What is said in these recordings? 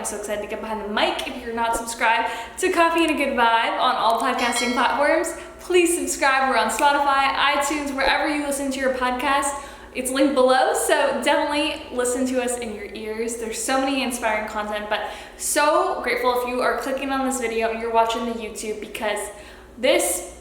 I'm so excited to get behind the mic. If you're not subscribed to Coffee and a Good Vibe on all podcasting platforms, please subscribe. We're on Spotify, iTunes, wherever you listen to your podcast. It's linked below, so definitely listen to us in your ears. There's so many inspiring content, but so grateful if you are clicking on this video and you're watching the YouTube, because this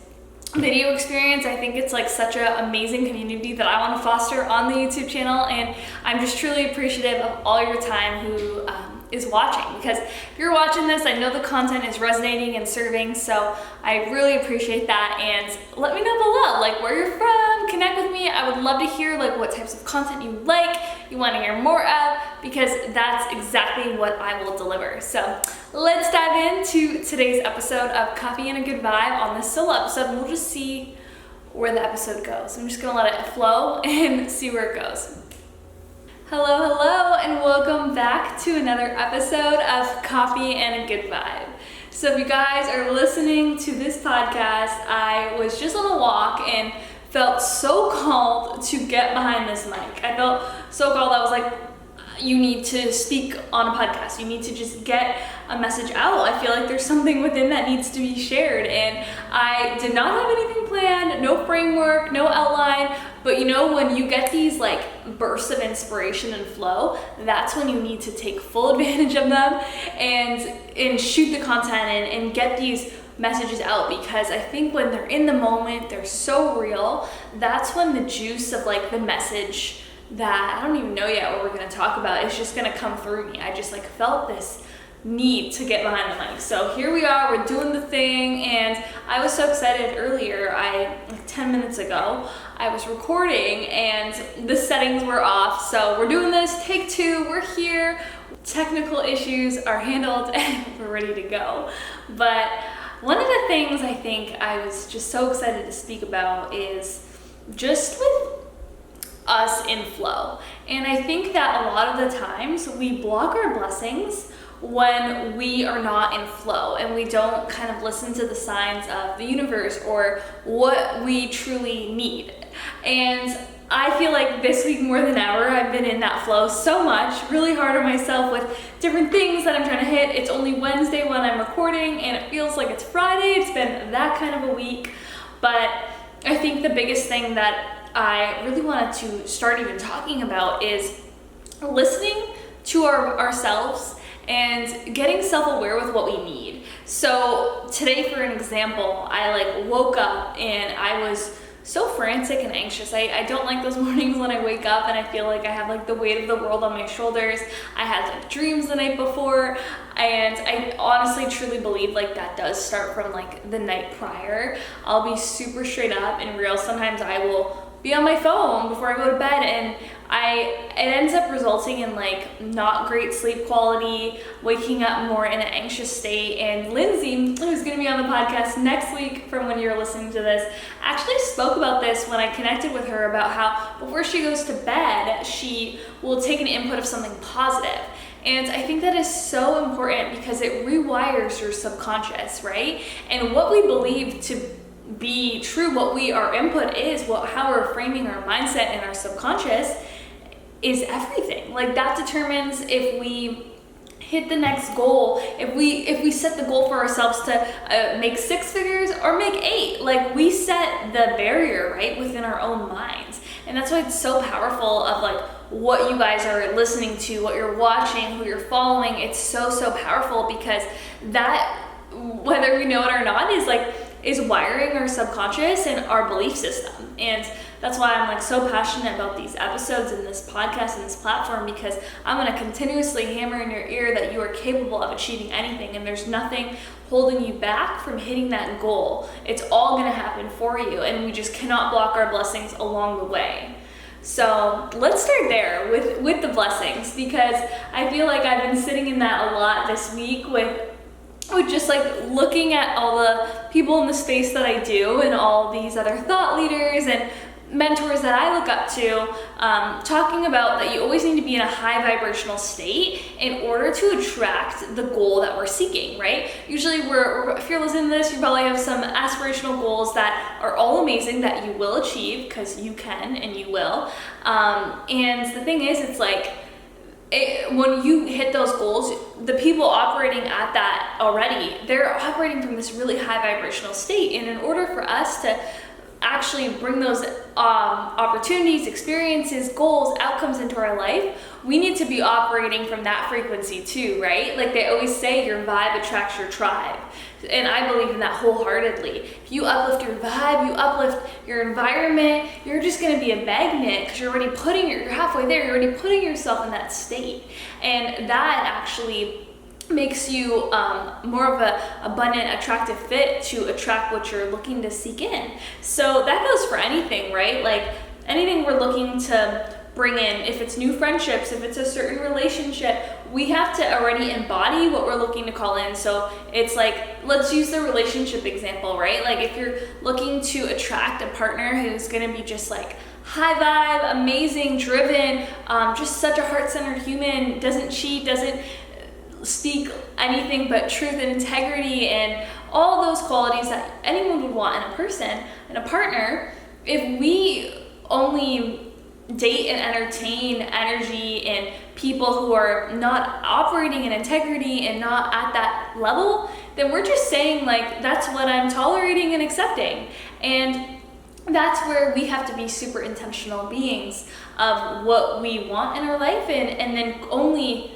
video experience, I think it's like such an amazing community that I want to foster on the YouTube channel, and I'm just truly appreciative of all your time who is watching, because if you're watching this, I know the content is resonating and serving, so I really appreciate that. And let me know below like where you're from, connect with me. I would love to hear like what types of content you like, you want to hear more of, because that's exactly what I will deliver. So let's dive into today's episode of Coffee and a Good Vibe on this solo episode, and we'll just see where the episode goes. I'm just gonna let it flow and see where it goes. Hello, and welcome back to another episode of Coffee and a Good Vibe. So if you guys are listening to this podcast, I was just on a walk and felt so called to get behind this mic. I felt so called. I was like, you need to speak on a podcast. You need to just get a message out. I feel like there's something within that needs to be shared. And I did not have anything planned, no framework, no outline. But you know, when you get these like bursts of inspiration and flow, that's when you need to take full advantage of them and shoot the content and get these messages out, because I think when they're in the moment, they're so real. That's when the juice of like the message that I don't even know yet what we're going to talk about is just going to come through me. I just like felt this need to get behind the mic. So here we are, we're doing the thing, and I was so excited earlier. Like 10 minutes ago, I was recording and the settings were off. So we're doing this, take two, we're here. Technical issues are handled and we're ready to go. But one of the things I think I was just so excited to speak about is just with us in flow. And I think that a lot of the times we block our blessings when we are not in flow and we don't kind of listen to the signs of the universe or what we truly need. And I feel like this week more than ever, I've been in that flow so much, really hard on myself with different things that I'm trying to hit. It's only Wednesday when I'm recording and it feels like it's Friday. It's been that kind of a week. But I think the biggest thing that I really wanted to start even talking about is listening to ourselves and getting self-aware with what we need. So today, for an example, I like woke up and I was so frantic and anxious. I don't like those mornings when I wake up and I feel like I have like the weight of the world on my shoulders. I had like dreams the night before, and I honestly truly believe like that does start from like the night prior. I'll be super straight up and real. Sometimes I will be on my phone before I go to bed, and it ends up resulting in like not great sleep quality, waking up more in an anxious state. And Lindsay, who's gonna be on the podcast next week from when you're listening to this, actually spoke about this when I connected with her about how before she goes to bed, she will take an input of something positive. And I think that is so important because it rewires your subconscious, right? And what we believe to be true, what our input is, how we're framing our mindset and our subconscious is everything. Like that determines if we hit the next goal, if we set the goal for ourselves to make 6 figures or make 8. Like we set the barrier right within our own minds. And that's why it's so powerful of like what you guys are listening to, what you're watching, who you're following. It's so powerful, because that, whether we know it or not, is wiring our subconscious and our belief system. And that's why I'm like so passionate about these episodes and this podcast and this platform, because I'm going to continuously hammer in your ear that you are capable of achieving anything, and there's nothing holding you back from hitting that goal. It's all going to happen for you, and we just cannot block our blessings along the way. So let's start there with the blessings, because I feel like I've been sitting in that a lot this week with just like looking at all the people in the space that I do and all these other thought leaders and mentors that I look up to, talking about that you always need to be in a high vibrational state in order to attract the goal that we're seeking, right? Usually if you're listening to this, you probably have some aspirational goals that are all amazing that you will achieve, because you can and you will. And the thing is, it's like, when you hit those goals, the people operating at that already, they're operating from this really high vibrational state. And in order for us to actually bring those opportunities, experiences, goals, outcomes into our life, we need to be operating from that frequency too, right? Like they always say, your vibe attracts your tribe. And I believe in that wholeheartedly. If you uplift your vibe, you uplift your environment, you're just going to be a magnet because you're halfway there, you're already putting yourself in that state. And that actually makes you more of a abundant, attractive fit to attract what you're looking to seek in. So that goes for anything, right? Like anything we're looking to bring in, if it's new friendships, if it's a certain relationship, we have to already embody what we're looking to call in. So it's like, let's use the relationship example, right? Like if you're looking to attract a partner who's gonna be just like high vibe, amazing, driven, just such a heart-centered human, doesn't cheat, doesn't speak anything but truth and integrity and all those qualities that anyone would want in a person, in a partner, if we only date and entertain energy and people who are not operating in integrity and not at that level, then we're just saying like, that's what I'm tolerating and accepting. And that's where we have to be super intentional beings of what we want in our life and then only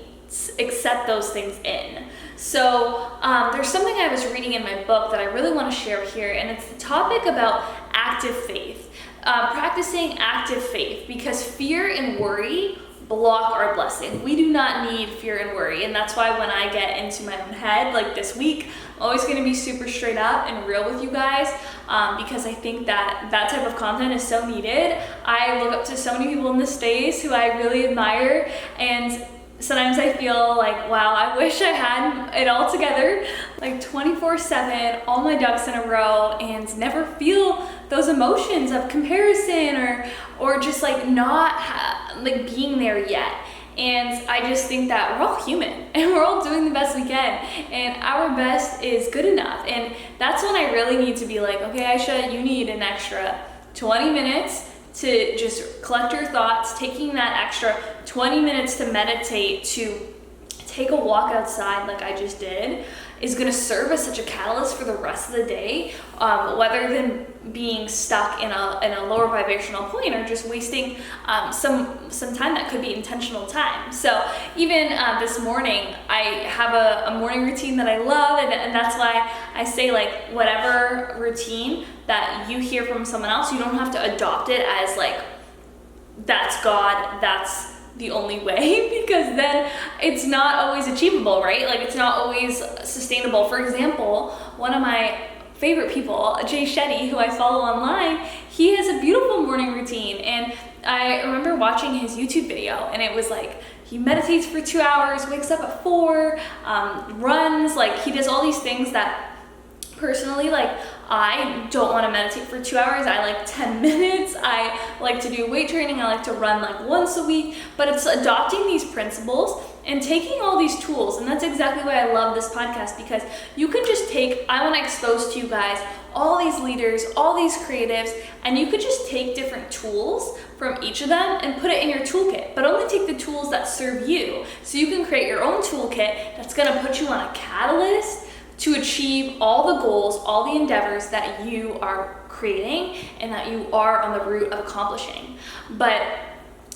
accept those things in. So there's something I was reading in my book that I really want to share here, and it's the topic about active faith. Practicing active faith, because fear and worry block our blessing. We do not need fear and worry, and that's why when I get into my own head, like this week, I'm always going to be super straight up and real with you guys, because I think that that type of content is so needed. I look up to so many people in this space who I really admire, and sometimes I feel like, wow, I wish I had it all together, like 24/7, all my ducks in a row, and never feel those emotions of comparison or just like not like being there yet. And I just think that we're all human and we're all doing the best we can, and our best is good enough. And that's when I really need to be like, okay, Aisha, you need an extra 20 minutes to just collect your thoughts, taking that extra 20 minutes to meditate, to take a walk outside like I just did, is going to serve as such a catalyst for the rest of the day, rather than being stuck in a lower vibrational point or just wasting some time that could be intentional time. So even this morning, I have a morning routine that I love, and that's why I say, like, whatever routine that you hear from someone else, you don't have to adopt it as like, that's God, that's the only way, because then it's not always achievable, right? Like, it's not always sustainable. For example, one of my favorite people, Jay Shetty, who I follow online, he has a beautiful morning routine, and I remember watching his YouTube video, and it was like, he meditates for 2 hours, wakes up at 4, runs, like he does all these things that personally, like, I don't want to meditate for 2 hours. I like 10 minutes. I like to do weight training. I like to run like once a week, but it's adopting these principles and taking all these tools. And that's exactly why I love this podcast, because you can just I want to expose to you guys all these leaders, all these creatives, and you could just take different tools from each of them and put it in your toolkit, but only take the tools that serve you. So you can create your own toolkit that's going to put you on a catalyst to achieve all the goals, all the endeavors that you are creating and that you are on the route of accomplishing. But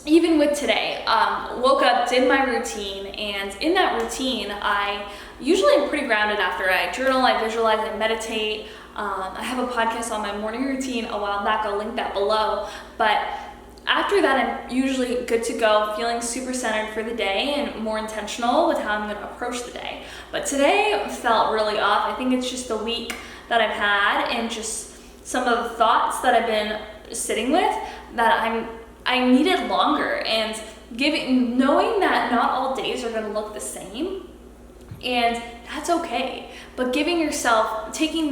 even with today, woke up, did my routine, and in that routine, I usually am pretty grounded after I journal, I visualize, I meditate. I have a podcast on my morning routine a while back, I'll link that below. But after that, I'm usually good to go, feeling super centered for the day and more intentional with how I'm going to approach the day. But today felt really off. I think it's just the week that I've had and just some of the thoughts that I've been sitting with that I needed longer, and knowing that not all days are going to look the same, and that's okay. But taking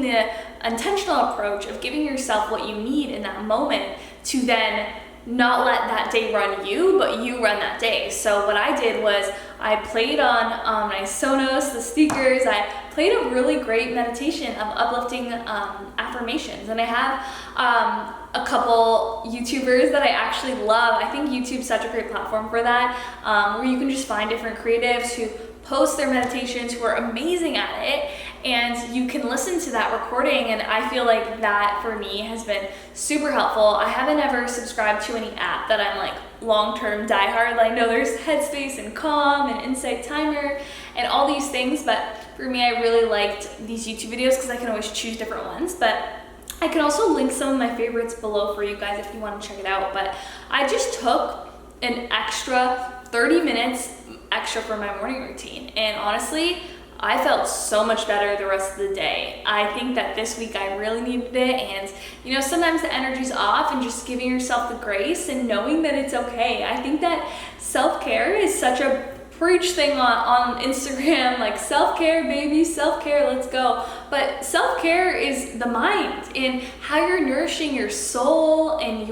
the intentional approach of giving yourself what you need in that moment to then not let that day run you, but you run that day. So what I did was I played on my Sonos, the speakers. I played a really great meditation of uplifting affirmations. And I have a couple YouTubers that I actually love. I think YouTube's such a great platform for that, where you can just find different creatives who post their meditations, who are amazing at it, and you can listen to that recording. And I feel like that for me has been super helpful. I haven't ever subscribed to any app that I'm like long-term diehard. I know there's Headspace and Calm and Insight Timer and all these things, but for me, I really liked these YouTube videos because I can always choose different ones. But I can also link some of my favorites below for you guys if you want to check it out. But I just took an extra 30 minutes extra for my morning routine, and honestly, I felt so much better the rest of the day. I think that this week I really needed it, and you know, sometimes the energy's off, and just giving yourself the grace and knowing that it's okay. I think that self-care is such a preach thing on Instagram, like self-care, baby, self-care, let's go. But self-care is the mind and how you're nourishing your soul and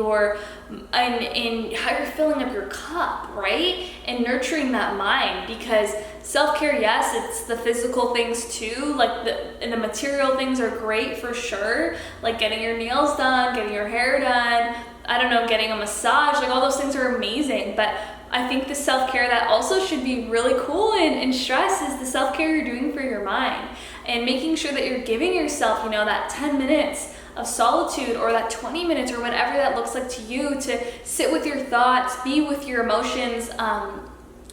and how you're filling up your cup, right? And nurturing that mind, because self-care, yes, it's the physical things too, like the material things are great for sure, like getting your nails done, getting your hair done, I don't know, getting a massage, like all those things are amazing. But I think the self-care that also should be really cool and stress is the self-care you're doing for your mind, and making sure that you're giving yourself, you know, that 10 minutes of solitude, or that 20 minutes, or whatever that looks like to you, to sit with your thoughts, be with your emotions,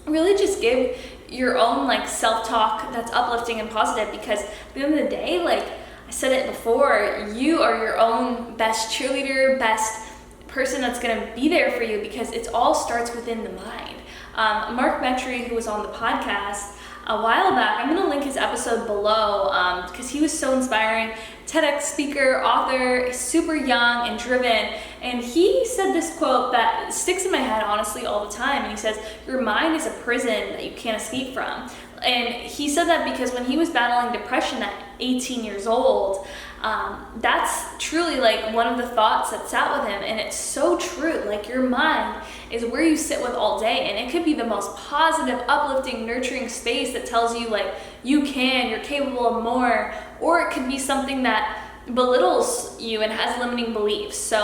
really just give your own like self-talk that's uplifting and positive. Because at the end of the day, like I said it before, you are your own best cheerleader, best person that's going to be there for you, because it all starts within the mind. Mark Metry, who was on the podcast a while back, I'm going to link his episode below, because he was so inspiring. TEDx speaker, author, super young and driven, and he said this quote that sticks in my head honestly all the time, and he says, your mind is a prison that you can't escape from. And he said that because when he was battling depression at 18 years old, that's truly like one of the thoughts that sat with him. And it's so true. Like, your mind is where you sit with all day, and it could be the most positive, uplifting, nurturing space that tells you like you're capable of more, or it could be something that belittles you and has limiting beliefs. So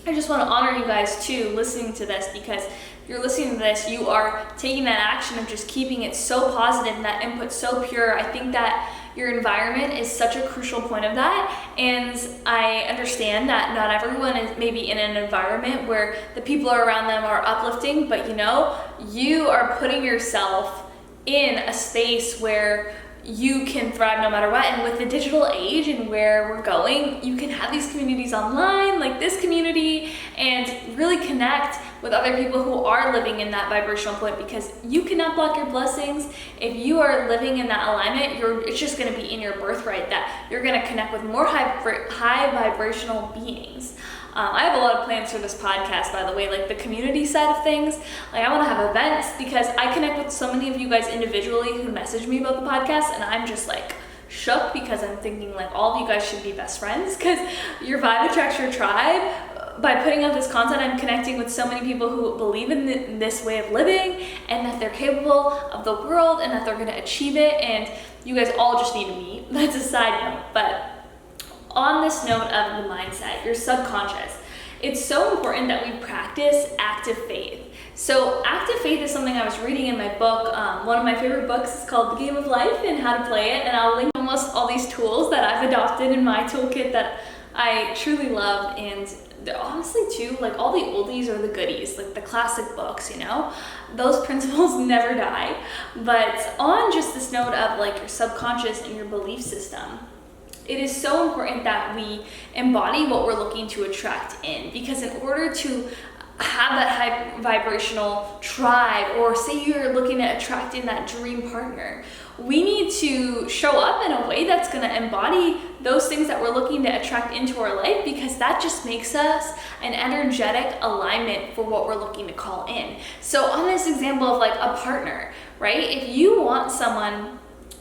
I just want to honor you guys too listening to this, because if you're listening to this, you are taking that action of just keeping it so positive and that input so pure. I think that your environment is such a crucial point of that, and I understand that not everyone is maybe in an environment where the people around them are uplifting, but you know, you are putting yourself in a space where you can thrive no matter what. And with the digital age and where we're going, you can have these communities online, like this community, and really connect with other people who are living in that vibrational point, because you cannot block your blessings. If you are living in that alignment, it's just going to be in your birthright that you're going to connect with more high vibrational beings. I have a lot of plans for this podcast, by the way, like the community side of things. Like, I want to have events, because I connect with so many of you guys individually who message me about the podcast, and I'm just like shook, because I'm thinking like all of you guys should be best friends, because your vibe attracts your tribe. By putting out this content, I'm connecting with so many people who believe in this way of living, and that they're capable of the world, and that they're going to achieve it, and you guys all just need to meet. That's a side note. But on this note of the mindset, your subconscious, it's so important that we practice active faith. So active faith is something I was reading in my book. One of my favorite books is called The Game of Life and How to Play It, and I'll link almost all these tools that I've adopted in my toolkit that I truly love. And honestly too, like all the oldies or the goodies, like the classic books, you know, those principles never die. But on just this note of like your subconscious and your belief system, it is so important that we embody what we're looking to attract in, because in order to have that high vibrational tribe, or say you're looking at attracting that dream partner, we need to show up in a way that's going to embody those things that we're looking to attract into our life, because that just makes us an energetic alignment for what we're looking to call in. So on this example of like a partner, right? If you want someone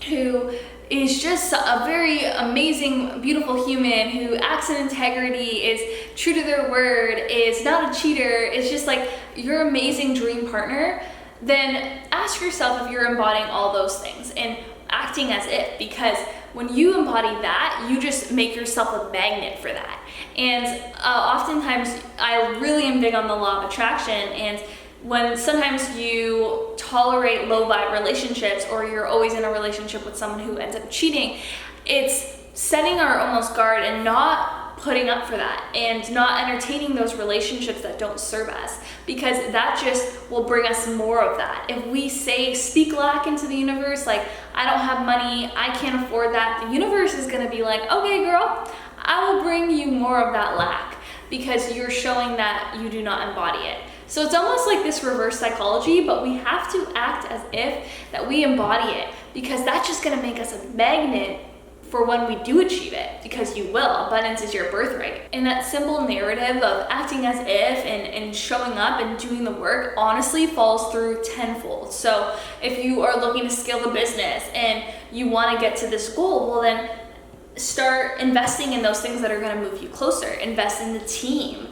who is just a very amazing, beautiful human, who acts in integrity, is true to their word, is not a cheater, is just like your amazing dream partner, then ask yourself if you're embodying all those things, and acting as if, because when you embody that, you just make yourself a magnet for that. And oftentimes, I really am big on the law of attraction, and when sometimes you tolerate low vibe relationships, or you're always in a relationship with someone who ends up cheating, it's setting our almost guard and not putting up for that and not entertaining those relationships that don't serve us, because that just will bring us more of that. If we speak lack into the universe, like, I don't have money, I can't afford that, the universe is gonna be like, okay girl, I will bring you more of that lack, because you're showing that you do not embody it. So it's almost like this reverse psychology, but we have to act as if that we embody it, because that's just gonna make us a magnet for when we do achieve it, because you will. Abundance is your birthright. And that simple narrative of acting as if and showing up and doing the work honestly falls through tenfold. So if you are looking to scale the business and you want to get to this goal, well then start investing in those things that are going to move you closer. Invest in the team.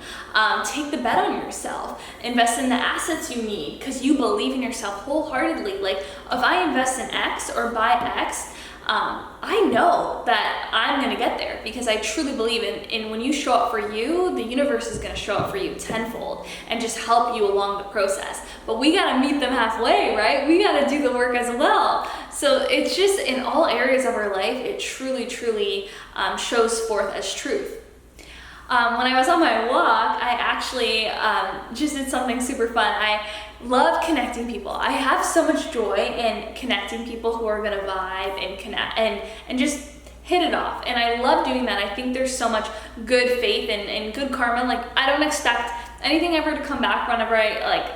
Take the bet on yourself. Invest in the assets you need, because you believe in yourself wholeheartedly. Like, if I invest in X or buy X, I know that I'm going to get there, because I truly believe in when you show up for you, the universe is going to show up for you tenfold and just help you along the process. But we got to meet them halfway, right? We got to do the work as well. So it's just in all areas of our life, it truly, truly shows forth as truth. When I was on my walk, I actually just did something super fun. I love connecting people. I have so much joy in connecting people who are gonna vibe and connect and just hit it off. And I love doing that. I think there's so much good faith and good karma. Like, I don't expect anything ever to come back whenever I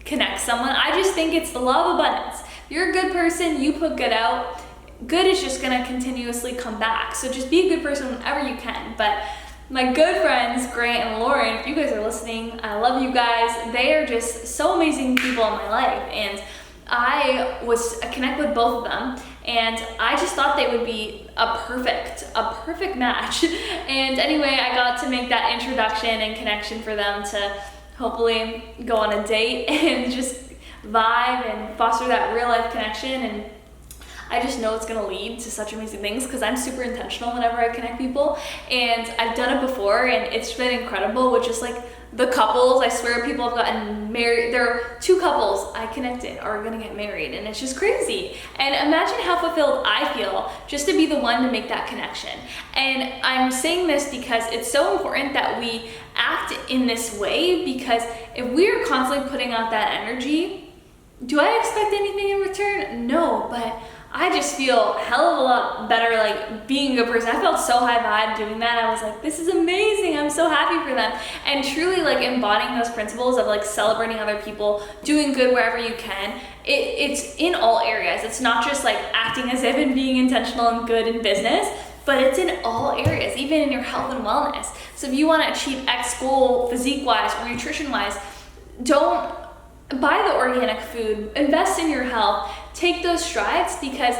connect someone. I just think it's the law of abundance. If you're a good person, you put good out, good is just gonna continuously come back. So just be a good person whenever you can. But my good friends, Grant and Lauren, if you guys are listening, I love you guys. They are just so amazing people in my life. And I connect with both of them, and I just thought they would be a perfect match. And anyway, I got to make that introduction and connection for them to hopefully go on a date and just vibe and foster that real life connection. And I just know it's gonna lead to such amazing things, because I'm super intentional whenever I connect people, and I've done it before and it's been incredible with just the couples. I swear people have gotten married. There are 2 couples I connected are gonna get married, and it's just crazy. And imagine how fulfilled I feel just to be the one to make that connection. And I'm saying this because it's so important that we act in this way, because if we're constantly putting out that energy, do I expect anything in return? No, but I just feel hell of a lot better, being a good person. I felt so high vibe doing that. I was like, this is amazing. I'm so happy for them. And truly embodying those principles of celebrating other people, doing good wherever you can. It's in all areas. It's not just acting as if and being intentional and good in business, but it's in all areas, even in your health and wellness. So if you want to achieve X goal, physique-wise or nutrition-wise, don't buy the organic food, invest in your health, take those strides, because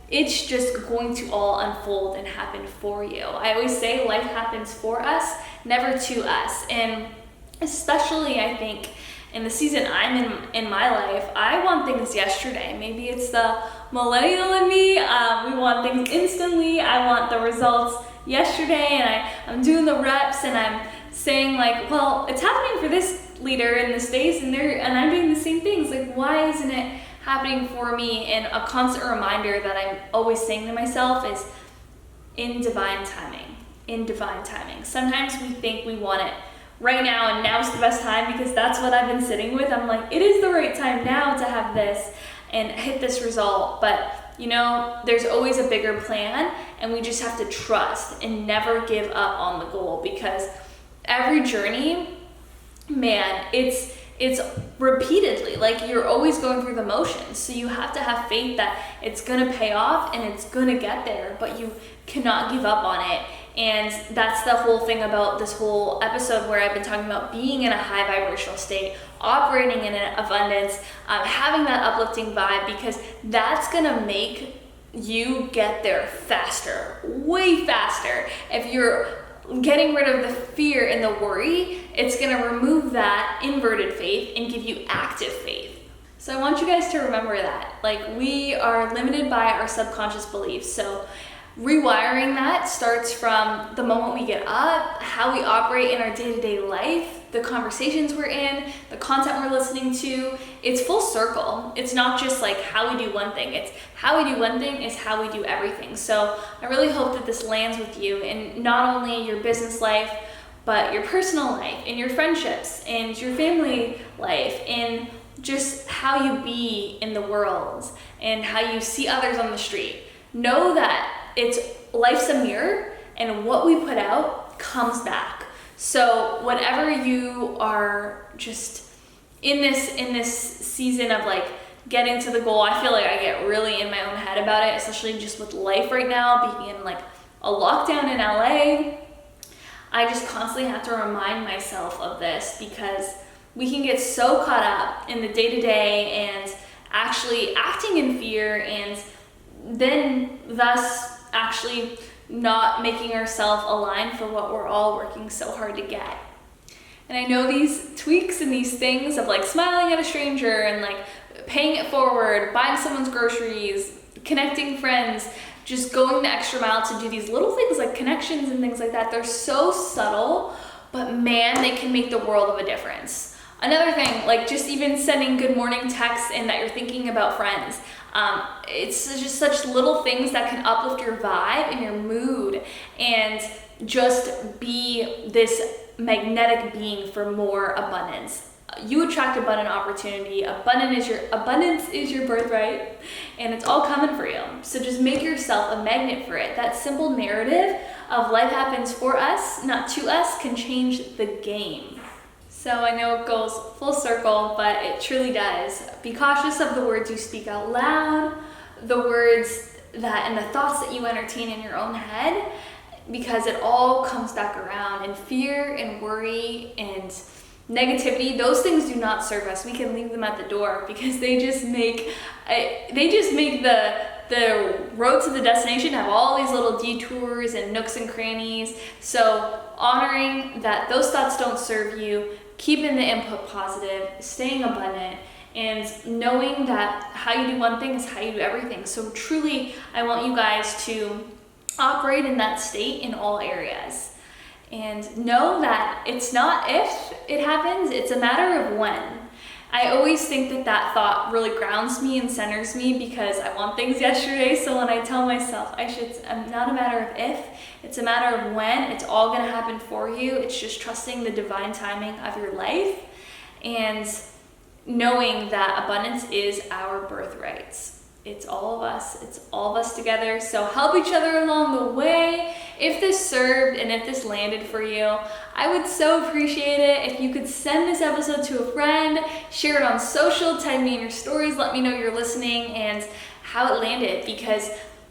it's just going to all unfold and happen for you. I always say life happens for us, never to us. And especially, I think, in the season I'm in my life, I want things yesterday. Maybe it's the millennial in me. We want things instantly. I want the results yesterday, and I'm doing the reps, and I'm saying well, it's happening for this leader in the space, and I'm doing the same things. Why isn't it happening for me? And a constant reminder that I'm always saying to myself is, in divine timing. In divine timing. Sometimes we think we want it right now, and now's the best time, because that's what I've been sitting with. I'm like, it is the right time now to have this and hit this result. But there's always a bigger plan, and we just have to trust and never give up on the goal, because every journey, man, it's repeatedly, you're always going through the motions. So you have to have faith that it's gonna pay off and it's gonna get there, but you cannot give up on it. And that's the whole thing about this whole episode, where I've been talking about being in a high vibrational state, operating in an abundance, having that uplifting vibe, because that's gonna make you get there faster, way faster. If you're getting rid of the fear and the worry, it's gonna remove that inverted faith and give you active faith. So I want you guys to remember that. Like, we are limited by our subconscious beliefs. So rewiring that starts from the moment we get up, how we operate in our day-to-day life, the conversations we're in, the content we're listening to. It's full circle. It's not just like how we do one thing. It's how we do one thing is how we do everything. So I really hope that this lands with you in not only your business life, but your personal life, in your friendships, and your family life, in just how you be in the world and how you see others on the street. Know that life's a mirror, and what we put out comes back. So whatever you are just in this season of like getting to the goal, I feel like I get really in my own head about it, especially just with life right now, being in like a lockdown in LA. I just constantly have to remind myself of this, because we can get so caught up in the day-to-day and actually acting in fear, and then thus actually not making ourselves align for what we're all working so hard to get. And I know these tweaks and these things of like smiling at a stranger and like paying it forward, buying someone's groceries, connecting friends, just going the extra mile to do these little things like connections and things like that. They're so subtle, but man, they can make the world of a difference. Another thing, like just even sending good morning texts and that you're thinking about friends. It's just such little things that can uplift your vibe and your mood, and just be this magnetic being for more abundance. You attract abundant opportunity. Abundance is your birthright, and it's all coming for you. So just make yourself a magnet for it. That simple narrative of life happens for us, not to us, can change the game. So I know it goes full circle, but it truly does. Be cautious of the words you speak out loud, the words that and the thoughts that you entertain in your own head, because it all comes back around. And fear and worry and negativity, those things do not serve us. We can leave them at the door, because they just make the road to the destination have all these little detours and nooks and crannies. So honoring that those thoughts don't serve you, keeping the input positive, staying abundant, and knowing that how you do one thing is how you do everything. So truly, I want you guys to operate in that state in all areas. And know that it's not if it happens, it's a matter of when. I always think that thought really grounds me and centers me, because I want things yesterday. So when I tell myself it's not a matter of if, it's a matter of when. It's all going to happen for you. It's just trusting the divine timing of your life and knowing that abundance is our birthright. It's all of us. It's all of us together. So help each other along the way. If this served and if this landed for you, I would so appreciate it if you could send this episode to a friend, share it on social, tag me in your stories, let me know you're listening and how it landed. Because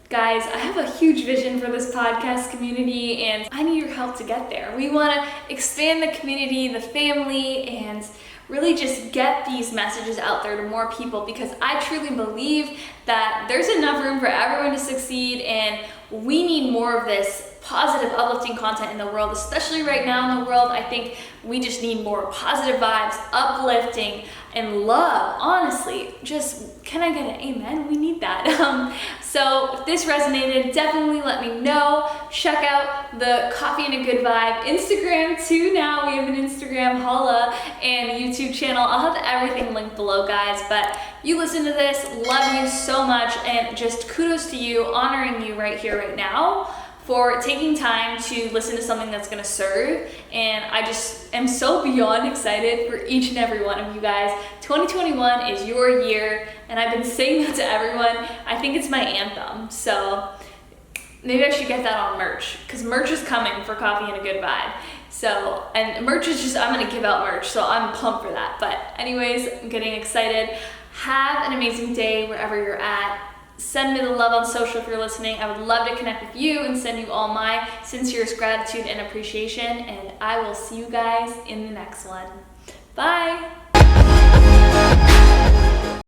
guys, I have a huge vision for this podcast community, and I need your help to get there. We want to expand the community, the family, and really just get these messages out there to more people, because I truly believe that there's enough room for everyone to succeed, and we need more of this positive, uplifting content in the world, especially right now in the world. I think we just need more positive vibes, uplifting, and love. Honestly, just, can I get an amen? We need that. So if this resonated, definitely let me know. Check out the Coffee and a Good Vibe Instagram too. Now we have an Instagram, holla, and YouTube channel. I'll have everything linked below, guys. But you listen to this, love you so much, and just kudos to you, honoring you right here, right now, for taking time to listen to something that's going to serve. And I just am so beyond excited for each and every one of you guys. 2021 is your year, and I've been saying that to everyone. I think it's my anthem. So maybe I should get that on merch, because merch is coming for Coffee and a Good Vibe. So, and merch is just, I'm going to give out merch, so I'm pumped for that. But anyways, I'm getting excited. Have an amazing day wherever you're at. Send me the love on social if you're listening. I would love to connect with you and send you all my sincerest gratitude and appreciation. And I will see you guys in the next one. Bye.